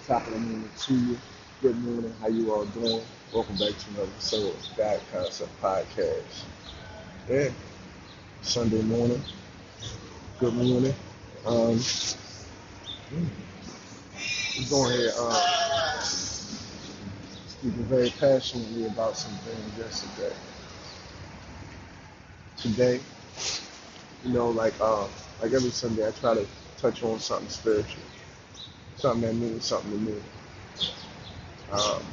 Top of the morning to you. Good morning. How you all doing? Welcome back to another episode of God Concept Podcast. Yeah, Sunday morning. Good morning. Um, we're going here speaking very passionately about some things yesterday. Today, like every Sunday, I try to touch on something spiritual, something that means something to me. Um,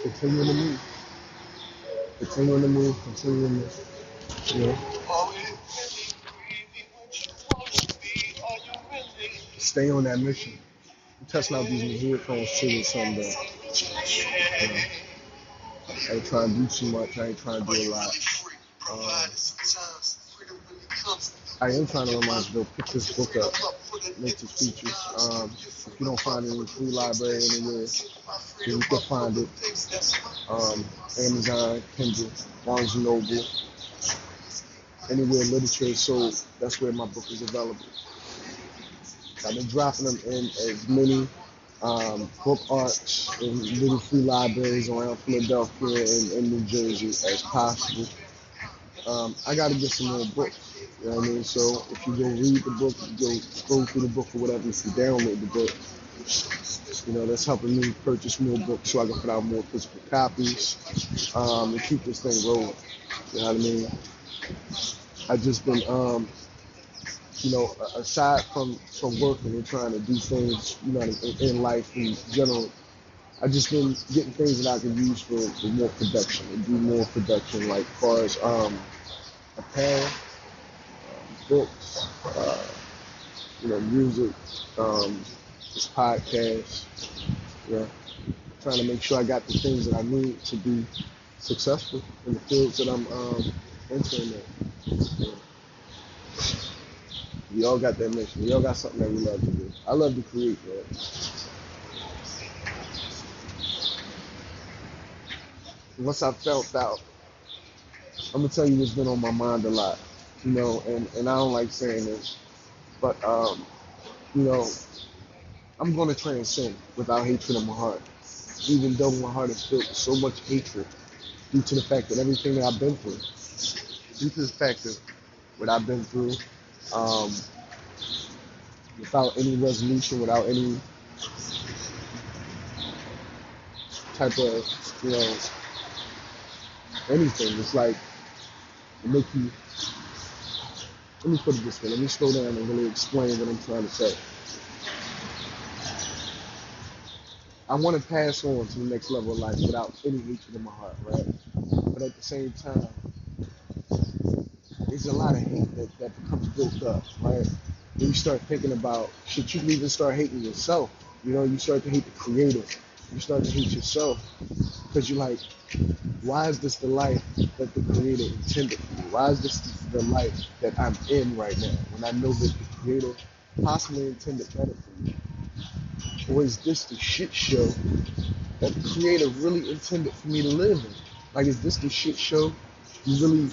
continuing to move, continuing to, stay on that mission. I'm testing out these new headphones too or something. I ain't trying to do too much. I ain't trying to do a lot. Um, I am trying to remind you to pick this book up, link to features. If you don't find it in the free library anywhere, then you can find it. Amazon, Kindle, Barnes& Noble, anywhere literature is sold, that's where my book is available. I've been dropping them in as many book arts in little free libraries around Philadelphia and New Jersey as possible. I got to get some more books. You know what I mean? So if you go read the book, you go scroll through the book or whatever, if you download the book, that's helping me purchase more books so I can put out more physical copies and keep this thing rolling. You know what I mean? I just been, aside from working and trying to do things, in life in general, I just been getting things that I can use for more production and do more production, like as far as apparel, books, music, this podcast, trying to make sure I got the things that I need to be successful in the fields that I'm entering in. We all got that mission. We all got something that we love to do. I love to create, man. Once I felt out, I'm gonna tell you what's been on my mind a lot, and I don't like saying this, but I'm gonna transcend without hatred in my heart, even though my heart is filled with so much hatred due to the fact that everything that I've been through, due to the fact that what I've been through, without any resolution, without any type of, anything. It's like, it make you, let me put it this way, let me slow down and really explain what I'm trying to say. I want to pass on to the next level of life without any hatred in my heart, right? But at the same time, there's a lot of hate that becomes built up, right? When you start thinking about shit, you can even start hating yourself. You start to hate the creator. You start to hate yourself because you're like, why is this the life that the creator intended for me? Why is this the life that I'm in right now when I know that the creator possibly intended better for me? Or is this the shit show that the creator really intended for me to live in? Like, is this the shit show you really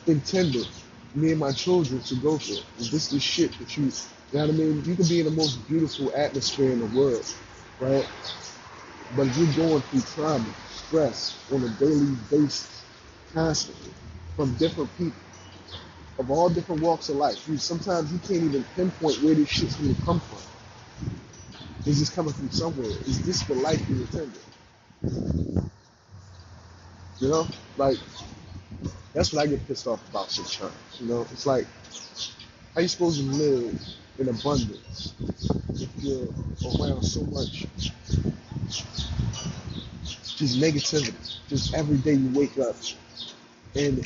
intended me and my children to go through? Is this the shit that you know what I mean? You can be in the most beautiful atmosphere in the world, right? But if you're going through trauma, stress on a daily basis, constantly, from different people, of all different walks of life, sometimes you can't even pinpoint where this shit's gonna come from. Is this coming from somewhere? Is this the life you intended? Like, that's what I get pissed off about sometimes. It's like, how you supposed to live in abundance if you're around so much just negativity? Just every day you wake up in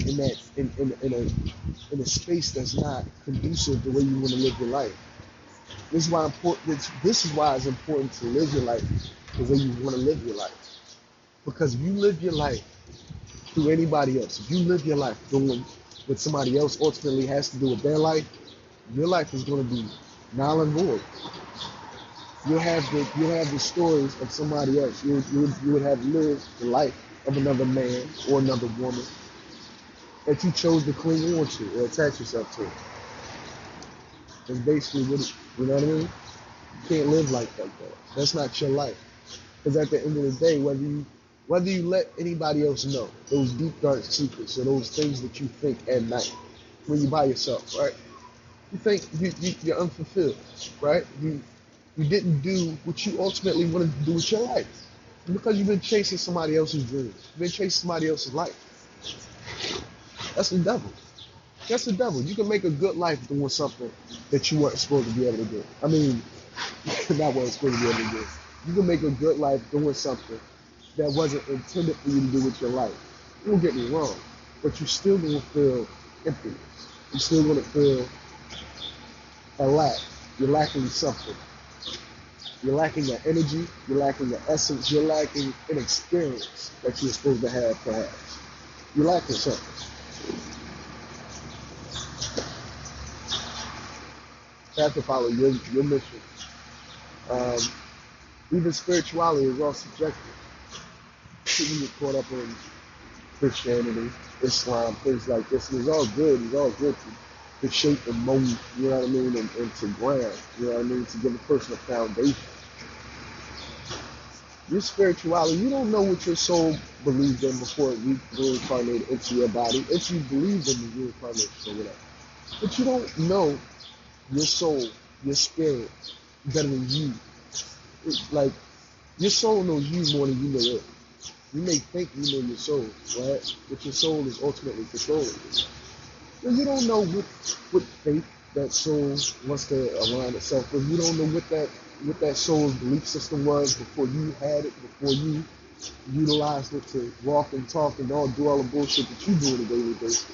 a space that's not conducive the way you want to live your life. This is why it's important to live your life the way you want to live your life. Because if you live your life through anybody else, if you live your life doing what somebody else ultimately has to do with their life, your life is going to be null and void. You'll have the stories of somebody else. You would have lived the life of another man or another woman that you chose to cling on to or attach yourself to. That's basically what it, you know what I mean? You can't live like that. That's not your life. Because at the end of the day, whether you let anybody else know those deep dark secrets or those things that you think at night when you're by yourself, right? You think you're unfulfilled, right? You didn't do what you ultimately wanted to do with your life because you've been chasing somebody else's dreams. You've been chasing somebody else's life. That's the devil. That's the devil. You can make a good life doing something that you weren't supposed to be able to do. I mean, not what it's supposed to be able to do. You can make a good life doing something that wasn't intended for you to do with your life. Don't get me wrong, but you're still going to feel emptiness. You're still going to feel a lack. You're lacking something. You're lacking the energy. You're lacking the essence. You're lacking an experience that you're supposed to have, perhaps. You're lacking something. You have to follow your mission. Even spirituality is all subjective. People get caught up in Christianity, Islam, things like this, and it's all good. It's all good to shape and mold, you know what I mean, and to ground, you know what I mean, to give a person a foundation. Your spirituality, you don't know what your soul believed in before it reincarnated into your body. If you believed in the reincarnation or whatever. But you don't know your soul, your spirit, better than you. It's like, your soul knows you more than you know it. You may think you know your soul, right? But your soul is ultimately controlling you. And you don't know what faith that soul wants to align itself with. You don't know what that soul's belief system was before you had it, before you utilized it to walk and talk and do all the bullshit that you do on a daily basis.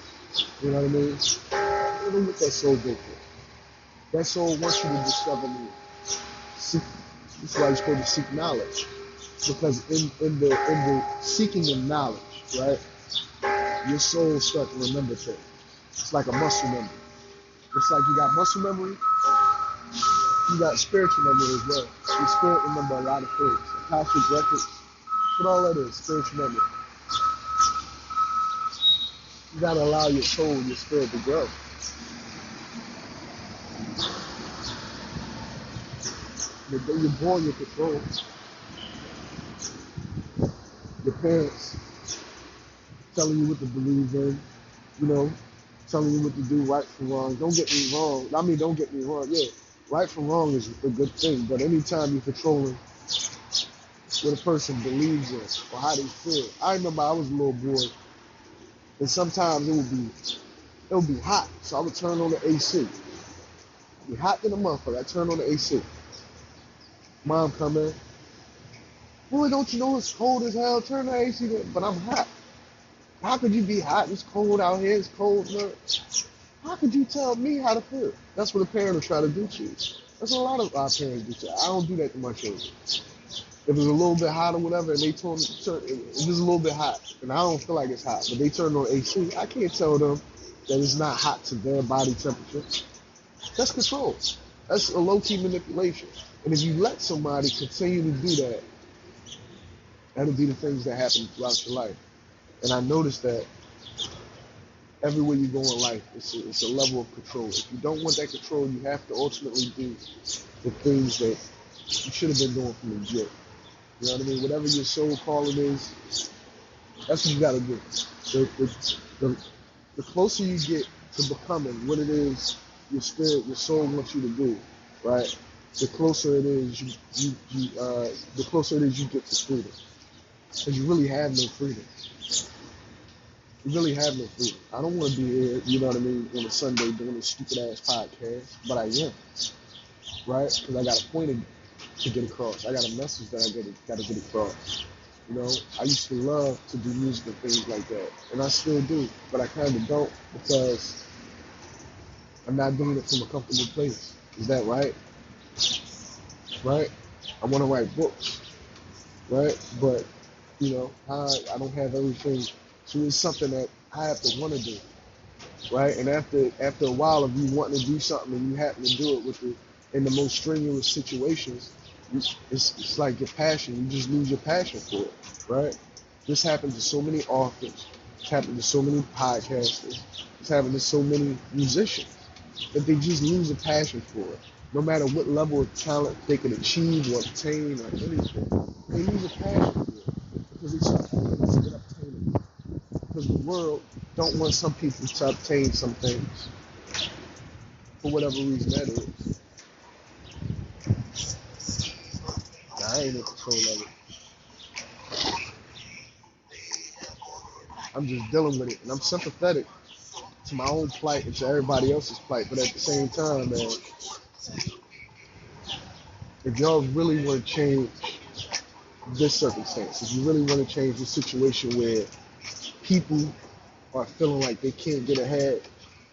You know what I mean? You don't know what that soul goes for. That soul wants you to discover new. That's why you're supposed to seek knowledge. Because in the seeking of knowledge, right, your soul starts to remember things. It's like a muscle memory. It's like you got muscle memory, you got spiritual memory as well. Your spirit remember a lot of things. Akashic records, what all that is, spiritual memory. You gotta allow your soul, your spirit to grow. The day you're born, you're controlled. Your parents telling you what to believe in, you know, telling you what to do, right from wrong. Don't get me wrong. I mean, don't get me wrong. Yeah, right from wrong is a good thing. But anytime you're controlling what a person believes in or how they feel. I remember I was a little boy, and sometimes it would be hot, so I would turn on the AC. It'd be hot in the motherfucker. I turn on the AC. Mom come in. Boy, don't you know it's cold as hell? Turn the AC on. But I'm hot. How could you be hot? It's cold out here. It's cold. Man. How could you tell me how to feel? That's what a parent will try to do to you. That's what a lot of our parents do to you. I don't do that to my children. If it's a little bit hot or whatever, and they told me, it's just a little bit hot, and I don't feel like it's hot, but they turned on AC, I can't tell them that it's not hot to their body temperature. That's control. That's a low-key manipulation. And if you let somebody continue to do that, that'll be the things that happen throughout your life. And I noticed that everywhere you go in life, it's a level of control. If you don't want that control, you have to ultimately do the things that you should have been doing from the jump. You know what I mean? Whatever your soul calling is, that's what you got to do. The closer you get to becoming what it is your spirit, your soul wants you to do, right? The closer it is the closer it is you get to freedom. Because you really have no freedom. You really have no freedom. I don't want to be here, you know what I mean, on a Sunday doing this stupid ass podcast, but I am, right? Because I got a point to get across. I got a message that I got to get across. You know, I used to love to do music and things like that, and I still do, but I kind of don't because I'm not doing it from a comfortable place. Is that right? Right? I want to write books, right? But you know, I don't have everything, so it's something that I have to want to do, right? And after a while of you wanting to do something and you happen to do it in the most strenuous situations, it's like your passion. You just lose your passion for it, right? This happens to so many authors. It's happened to so many podcasters. It's happened to so many musicians. that they just lose a passion for it. No matter what level of talent they can achieve or obtain or anything, they lose a passion for it because they start focusing on obtaining it. Because the world don't want some people to obtain some things for whatever reason that is. Now, I ain't in control of it. I'm just dealing with it, and I'm sympathetic to my own plight and to everybody else's plight. But at the same time, man, if y'all really want to change this circumstance, if you really want to change the situation where people are feeling like they can't get ahead,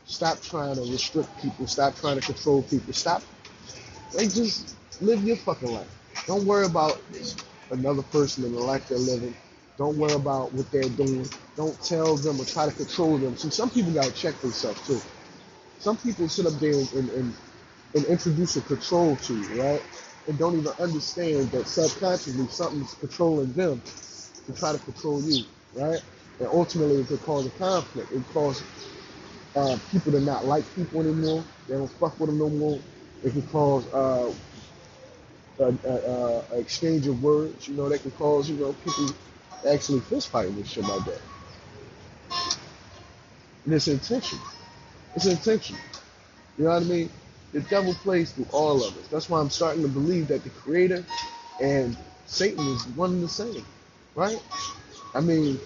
stop trying to restrict people, stop trying to control people, stop, like, just live your fucking life. Don't worry about another person and the life they're living. Don't worry about what they're doing. Don't tell them or try to control them. See, some people gotta check themselves too. Some people sit up there and introduce a control to you, right? And don't even understand that subconsciously something's controlling them to try to control you, right? And ultimately it could cause a conflict. It cause people to not like people anymore. They don't fuck with them no more. It could cause an exchange of words. You know, that could cause, you know, people actually fist fighting and shit like that. And it's intentional. It's intentional. You know what I mean? The devil plays through all of us. That's why I'm starting to believe that the Creator and Satan is one and the same, right? I mean,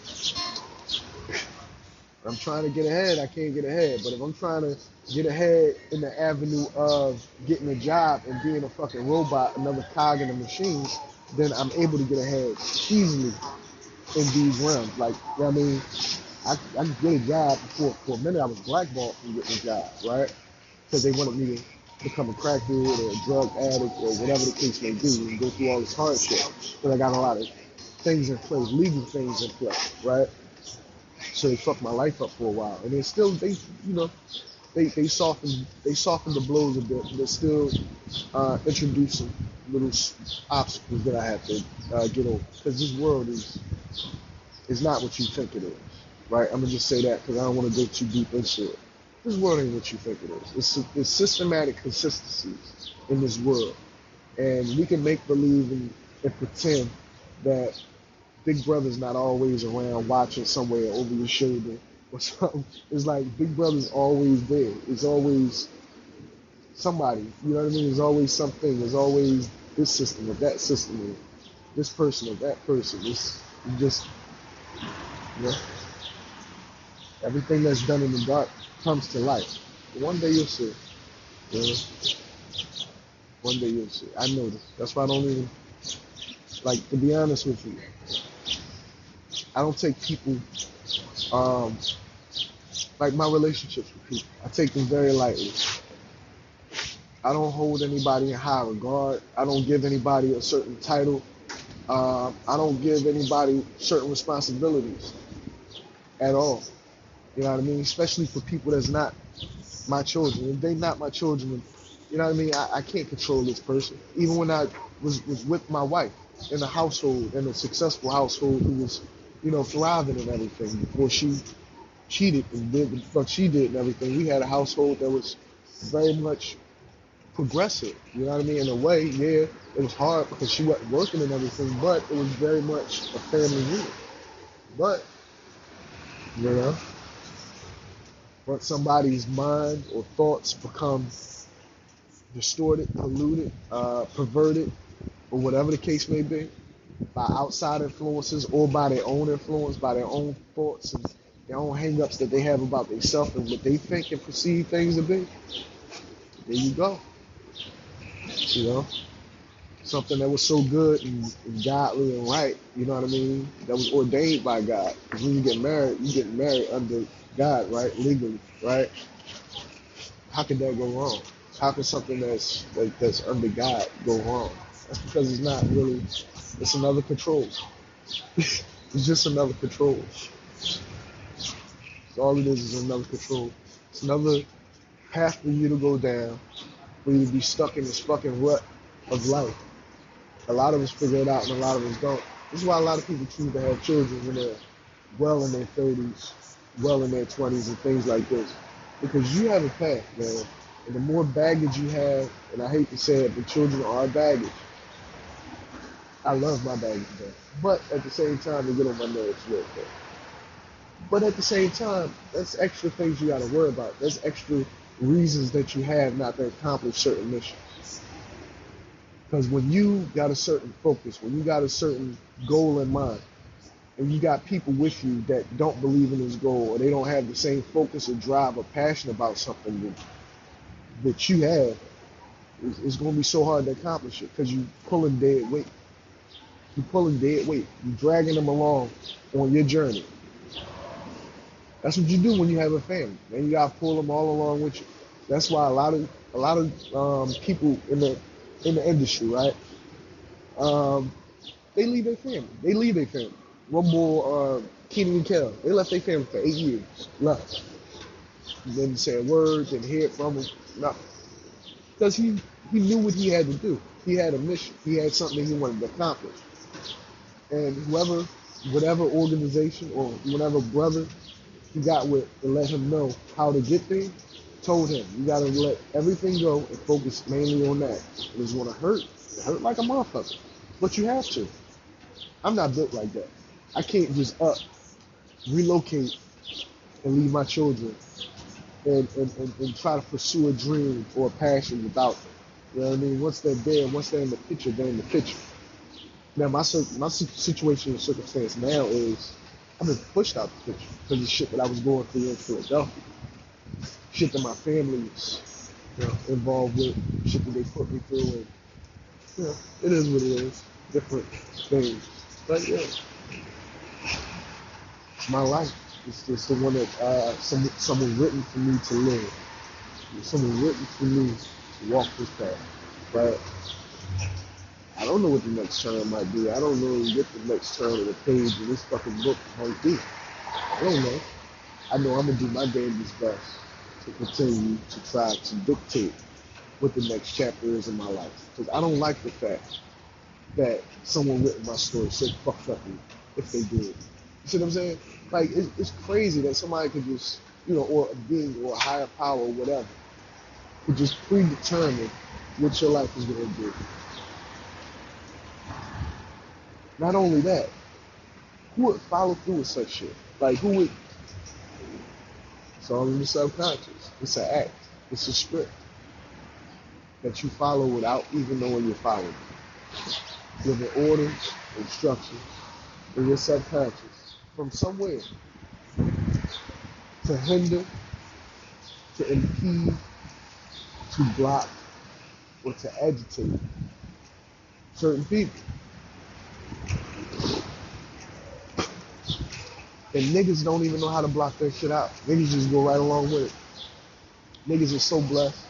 I'm trying to get ahead, I can't get ahead. But if I'm trying to get ahead in the avenue of getting a job and being a fucking robot, another cog in the machine, then I'm able to get ahead easily in these realms. Like, you know what I mean? I could get a job before. For a minute I was blackballed from getting a job, right? Because they wanted me to become a crackhead or a drug addict or whatever the case may be and go through all this hardship. Because I got a lot of things in place, legal things in place, right? So they fucked my life up for a while. And they you know, they softened the blows a bit, but they're still introducing little obstacles that I have to get over. Because this world is not what you think it is, right? I'm gonna just say that because I don't want to go too deep into it. This world ain't what you think it is. It's systematic consistencies in this world, and we can make believe and pretend that Big Brother's not always around watching somewhere over your shoulder or something. It's like Big Brother's always there. It's always somebody. You know what I mean? There's always something. There's always this system or that system or this person or that person. It's just, you know, everything that's done in the dark comes to light. But one day you'll see. You know? One day you'll see. I know this. That's why I don't even, like, to be honest with you, I don't take people, like my relationships with people, I take them very lightly. I don't hold anybody in high regard. I don't give anybody a certain title. I don't give anybody certain responsibilities at all. You know what I mean? Especially for people that's not my children. If they not my children, you know what I mean? I can't control this person. Even when I was with my wife in a household, in a successful household who was, you know, thriving and everything before she cheated and did the fuck she did and everything. We had a household that was very much progressive. You know what I mean? In a way, yeah, it was hard because she wasn't working and everything, but it was very much a family unit. But, you know, once somebody's mind or thoughts become distorted, polluted, perverted, or whatever the case may be, by outside influences or by their own influence, by their own thoughts and their own hang-ups that they have about themselves and what they think and perceive things to be, there you go. You know? Something that was so good and godly and right, you know what I mean? That was ordained by God. Because when you get married under God, right? Legally, right? How could that go wrong? How can something that's under God go wrong? That's because it's not really, it's another control. It's just another control. So all it is another control. It's another path for you to go down, for you to be stuck in this fucking rut of life. A lot of us figure it out and a lot of us don't. This is why a lot of people choose to have children when they're well in their 30s, well in their 20s and things like this. Because you have a path, man. And the more baggage you have, and I hate to say it, but children are baggage. I love my baggage though. But at the same time, they get on my nerves real quick. But at the same time, that's extra things you got to worry about. That's extra reasons that you have not to accomplish certain missions. Because when you got a certain focus, when you got a certain goal in mind, and you got people with you that don't believe in this goal, or they don't have the same focus or drive or passion about something that you have, it's going to be so hard to accomplish it because you pulling dead weight. You're pulling dead weight. You're dragging them along on your journey. That's what you do when you have a family. Man, you gotta pull them all along with you. That's why a lot of people in the industry, right? They leave their family. They leave their family. One more, Keenan and Kel, they left their family for 8 years. Left. Didn't say a word. Didn't hear from them. Nothing. Because he knew what he had to do. He had a mission. He had something he wanted to accomplish. And whatever organization or whatever brother he got with to let him know how to get there, told him, you gotta let everything go and focus mainly on that. It's gonna hurt. It hurt like a motherfucker. But you have to. I'm not built like that. I can't just relocate and leave my children and try to pursue a dream or a passion without them. You know what I mean? Once they're there, once they're in the picture, they're in the picture. Now my situation and circumstance now is I've been pushed out the picture because of shit that I was going through in Philadelphia. Shit that my family is, involved with, shit that they put me through, and it is what it is. Different things. But yeah. It's my life. It's the one that someone written for me to live. Someone written for me to walk this path. But I don't know what the next turn might be. I don't know what the next turn of the page of this fucking book might be. I don't know. I know I'm gonna do my damnedest best to continue to try to dictate what the next chapter is in my life. Because I don't like the fact that someone written my story so fucked up if they did. You see what I'm saying? Like, it's crazy that somebody could just, or a being or a higher power or whatever, could just predetermine what your life is going to do. Not only that, who would follow through with such shit? Like, who would? It's all in the subconscious. It's an act. It's a script that you follow without even knowing you're following. Giving orders, instructions in your subconscious from somewhere to hinder, to impede, to block, or to agitate certain people. And niggas don't even know how to block that shit out. Niggas just go right along with it. Niggas are so blessed.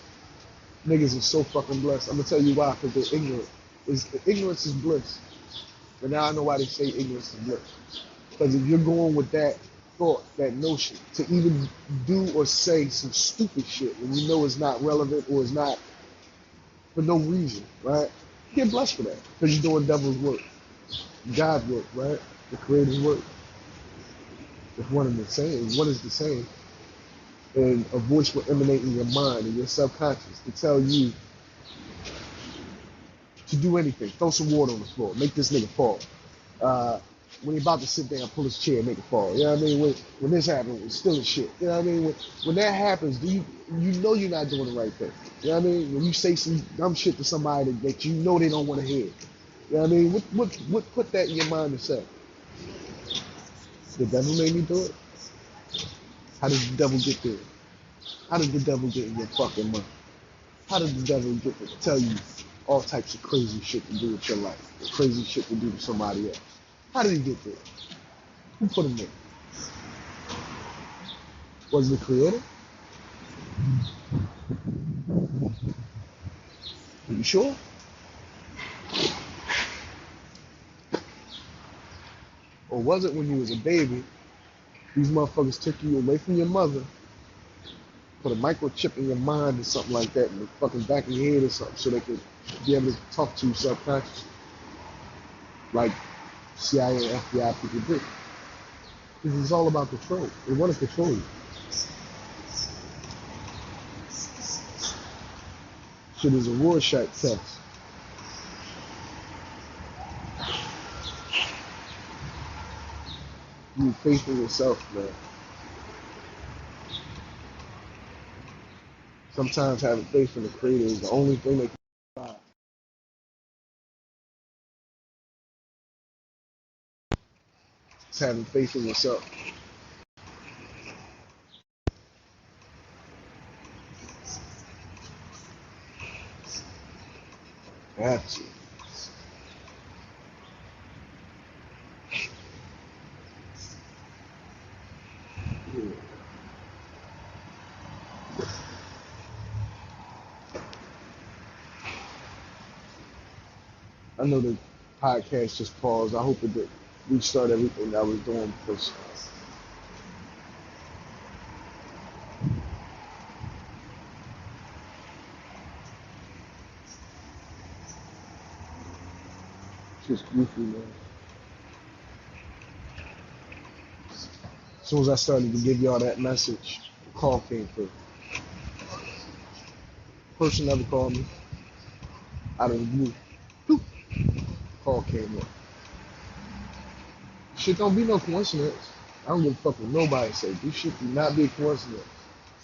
Niggas are so fucking blessed. I'm gonna tell you why, because they're ignorant. Ignorance is bliss. But now I know why they say ignorance is bliss. Because if you're going with that thought, that notion, to even do or say some stupid shit when you know it's not relevant or it's not for no reason, right? You get blessed for that. Because you're doing devil's work. God's work, right? The creator's work. If one is the same, and a voice will emanate in your mind and your subconscious to tell you to do anything. Throw some water on the floor. Make this nigga fall. When he about to sit down, pull his chair, make it fall. You know what I mean? When this happens, it's still a shit. You know what I mean? When that happens, you know you're not doing the right thing. You know what I mean? When you say some dumb shit to somebody that you know they don't want to hear. You know what I mean? What put that in your mind to say? The devil made me do it? How did the devil get there? How did the devil get in your fucking mind? How did the devil get to tell you all types of crazy shit to do with your life? Crazy shit to do to somebody else? How did he get there? Who put him there? Was it the creator? Are you sure? Or was it when you was a baby, these motherfuckers took you away from your mother, put a microchip in your mind or something like that in the fucking back of your head or something so they could be able to talk to you subconsciously? Like CIA and FBI people do. Because it's all about control. They want to control you. Shit is a Rorschach test. You faith in yourself, man. Sometimes having faith in the Creator is the only thing that can survive. It's having faith in yourself. You have to. Yeah. I know the podcast just paused. I hope it did restart everything that I was doing because it's just goofy, man. As soon as I started to give y'all that message, the call came through. Person never called me. Out of the blue. Boop. Call came up. Shit don't be no coincidence. I don't give a fuck what nobody say. This shit do not be a coincidence.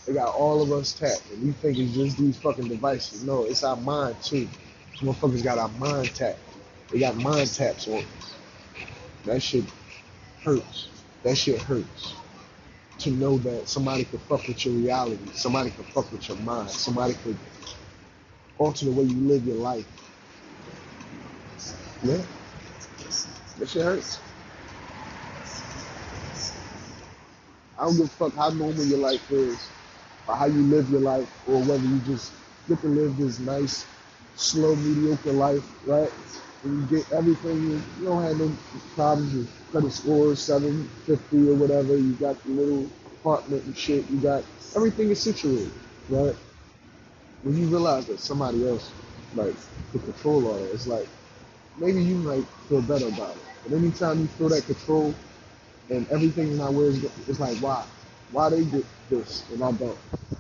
They got all of us tapped, and we think it's just these fucking devices. No, it's our mind too. These motherfuckers got our mind tapped. They got mind taps on us. That shit hurts. That shit hurts. To know that somebody could fuck with your reality, somebody could fuck with your mind, somebody could alter the way you live your life. Yeah, that shit hurts. I don't give a fuck how normal your life is, or how you live your life, or whether you just get to live this nice, slow, mediocre life, right? And you get everything, you don't have no problems with credit scores, 750 or whatever. You got the little apartment and shit. You got everything is situated, right? When you realize that somebody else, like, could control all that, it's like, maybe you might feel better about it. But anytime you feel that control and everything not where it's like, why? Why they get this and I don't?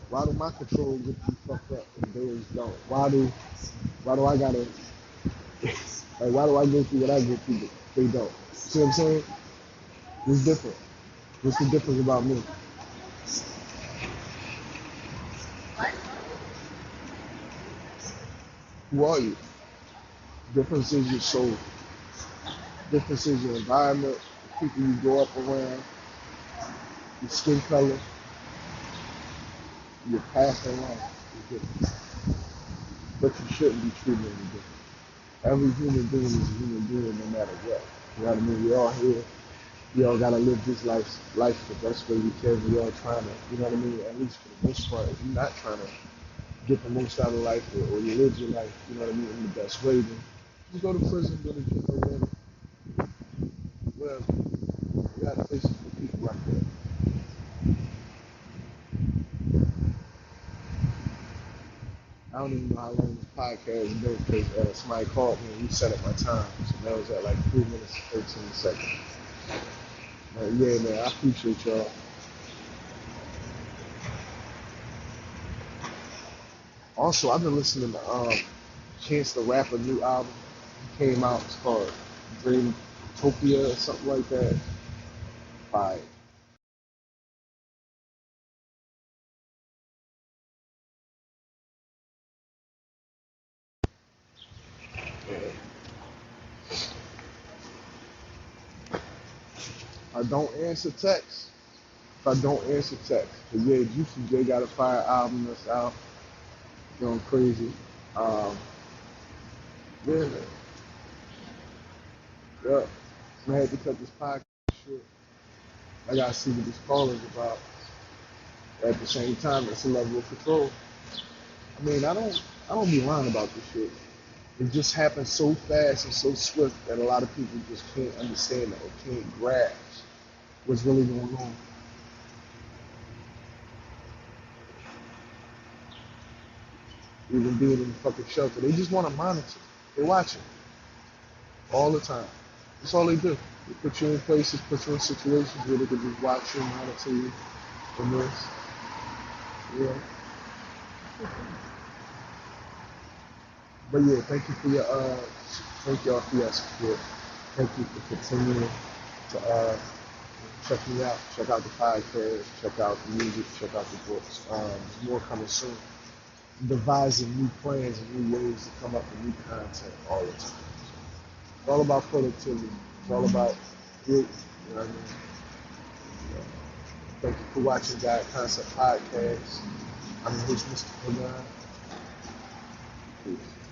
Why do my control get you fucked up and theirs don't? Why do I gotta, like, why do I go through what I go through but they don't? See what I'm saying? It's different. What's the difference about me? Who are you? Difference is your soul. Difference is your environment, the people you grow up around, your skin color, your path in life is different. But you shouldn't be treated any different. Every human being is a human being no matter what. You know what I mean? We all here. We all gotta live this life the best way we can. We all trying to, you know what I mean? At least for the most part, if you're not trying to get the most out of life or you live your life, you know what I mean, in the best way, then just go to prison, go to jail, or whatever. Whatever. You got places for people like that. I don't even know how long this podcast has been because somebody called me and we set up my time. So that was at like 3 minutes and 13 seconds. Yeah, man, I appreciate y'all. Also, I've been listening to Chance the Rapper new album. It came out. It's called Dreamtopia or something like that. Fire. Yeah. I don't answer texts. If I don't answer texts. But yeah, Juicy J got a fire album that's out. Going crazy. Um, yeah, man. Yeah. I had to cut this podcast short. I gotta see what this call is about. At the same time, it's a level of control. I mean, I don't be lying about this shit. It just happens so fast and so swift that a lot of people just can't understand it or can't grasp what's really going on. Even being in the fucking shelter, they just want to monitor. They watching all the time. That's all they do. They put you in places, put you in situations where they can just watch you, monitor you, and this. Yeah. But yeah, thank y'all for your support. Thank you for continuing to check me out. Check out the podcast. Check out the music. Check out the books. There's more coming soon. Devising new plans and new ways to come up with new content all the time. It's all about productivity. It's all about you. You know what I mean? Uh, Thank you for watching God Concept Podcast. I'm your host, Mr. Pagan. Peace.